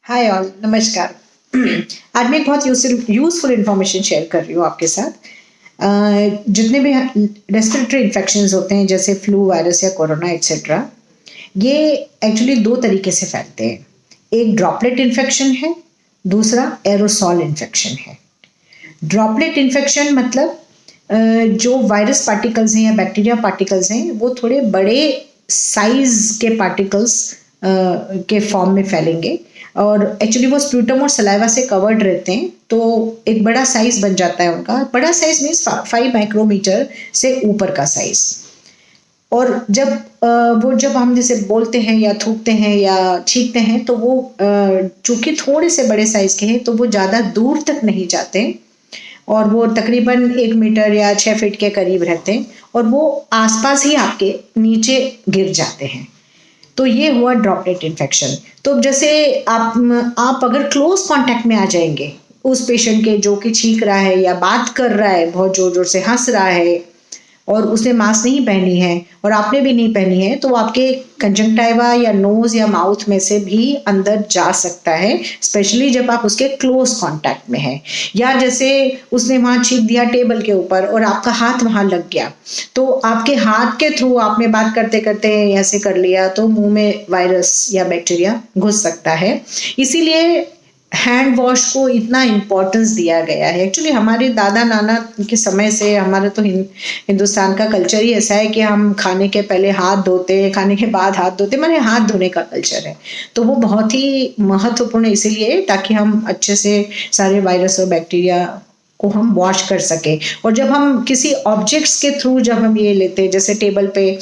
Hi all, नमस्कार। आज मैं एक बहुत यूजफुल इंफॉर्मेशन शेयर कर रही हूँ आपके साथ। जितने भी रेस्पिरेटरी इन्फेक्शंस होते हैं जैसे फ्लू वायरस या कोरोना एक्सेट्रा, ये एक्चुअली दो तरीके से फैलते हैं। एक ड्रॉपलेट इन्फेक्शन है, दूसरा एरोसॉल इन्फेक्शन है। ड्रॉपलेट इन्फेक्शन मतलब जो वायरस पार्टिकल्स हैं या बैक्टीरिया पार्टिकल्स हैं वो थोड़े बड़े साइज के पार्टिकल्स के फॉर्म में फैलेंगे और एक्चुअली वो स्प्यूटम और सलाइवा से कवर्ड रहते हैं, तो एक बड़ा साइज बन जाता है उनका। बड़ा साइज मीन्स 5 माइक्रोमीटर से ऊपर का साइज। और जब हम जैसे बोलते हैं या थूकते हैं या छींकते हैं तो वो चूंकि थोड़े से बड़े साइज के हैं तो वो ज़्यादा दूर तक नहीं जाते और वो तकरीबन 1 मीटर या 6 फीट के करीब रहते हैं और वो आसपास ही आपके नीचे गिर जाते हैं। तो ये हुआ ड्रॉपलेट इन्फेक्शन। तो जैसे आप अगर क्लोज कांटेक्ट में आ जाएंगे उस पेशेंट के जो कि छींक रहा है या बात कर रहा है, बहुत जोर जोर से हंस रहा है और उसने मास्क नहीं पहनी है और आपने भी नहीं पहनी है, तो आपके कंजंक्टिवा या नोज या माउथ में से भी अंदर जा सकता है, स्पेशली जब आप उसके क्लोज कांटेक्ट में हैं। या जैसे उसने वहां छींक दिया टेबल के ऊपर और आपका हाथ वहां लग गया, तो आपके हाथ के थ्रू आपने बात करते करते ऐसे कर लिया तो मुंह में वायरस या बैक्टीरिया घुस सकता है। इसीलिए हैंड वॉश को इतना इम्पोर्टेंस दिया गया है। एक्चुअली हमारे दादा नाना के समय से हमारा तो हिंदुस्तान का कल्चर ही ऐसा है कि हम खाने के पहले हाथ धोते, खाने के बाद हाथ धोते, माने हाथ धोने का कल्चर है। तो वो बहुत ही महत्वपूर्ण इसीलिए ताकि हम अच्छे से सारे वायरस और बैक्टीरिया को हम वॉश कर सके। और जब हम किसी ऑब्जेक्ट्स के थ्रू जब हम ये लेते, जैसे टेबल पे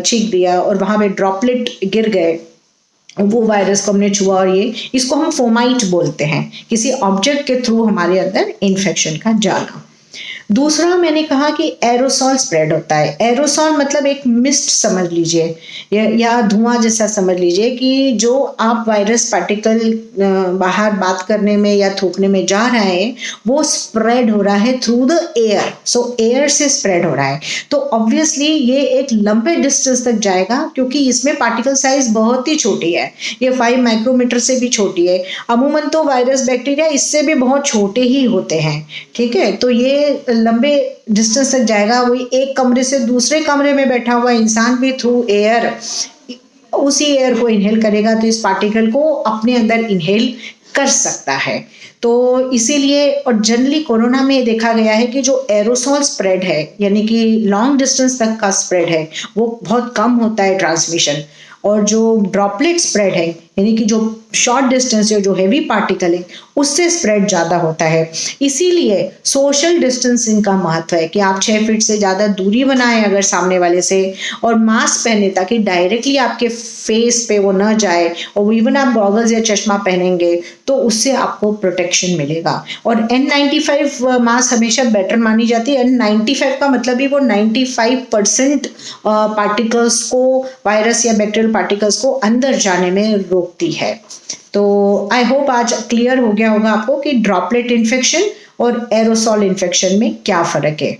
छींक दिया और वहां पे ड्रॉपलेट गिर गए, वो वायरस को हमने छुआ और इसको हम फोमाइट बोलते हैं, किसी ऑब्जेक्ट के थ्रू हमारे अंदर इन्फेक्शन का जाना। दूसरा मैंने कहा कि एरोसॉल स्प्रेड होता है। एरोसॉल मतलब एक मिस्ट समझ लीजिए या धुआं जैसा समझ लीजिए कि जो आप वायरस पार्टिकल बाहर बात करने में या थूकने में जा रहा है वो स्प्रेड हो रहा है through the air. So air से स्प्रेड हो रहा है, तो ऑब्वियसली ये एक लंबे डिस्टेंस तक जाएगा क्योंकि इसमें पार्टिकल साइज बहुत ही छोटी है, ये 5 माइक्रोमीटर से भी छोटी है। अमूमन तो वायरस बैक्टीरिया इससे भी बहुत छोटे ही होते हैं, ठीक है। तो ये लंबे डिस्टेंस तक जाएगा। वही एक कमरे से दूसरे कमरे में बैठा हुआ इंसान भी थ्रू एयर उसी एयर को इनहेल करेगा तो इस पार्टिकल को अपने अंदर इनहेल कर सकता है। तो इसीलिए और जनरली कोरोना में देखा गया है कि जो एरोसॉल स्प्रेड है यानी कि लॉन्ग डिस्टेंस तक का स्प्रेड है वो बहुत कम होता है ट्रांसमिशन, और जो ड्रॉपलेट स्प्रेड है यानी कि जो शॉर्ट डिस्टेंस है, जो हैवी पार्टिकल है, उससे स्प्रेड ज़्यादा होता है। इसीलिए सोशल डिस्टेंसिंग का महत्व है कि आप 6 फीट से ज़्यादा दूरी बनाएं अगर सामने वाले से, और मास्क पहने ताकि डायरेक्टली आपके फेस पे वो न जाए, और इवन आप गॉगल्स या चश्मा पहनेंगे तो उससे आपको प्रोटेक्शन मिलेगा। और N95 मास्क हमेशा बेटर मानी जाती है। N95 का मतलब ही वो 95% पार्टिकल्स को, वायरस या बैक्टीरियल पार्टिकल्स को अंदर जाने में रोकती है। तो आई होप आज क्लियर हो गया होगा आपको कि ड्रॉपलेट इन्फेक्शन और एरोसॉल इन्फेक्शन में क्या फर्क है।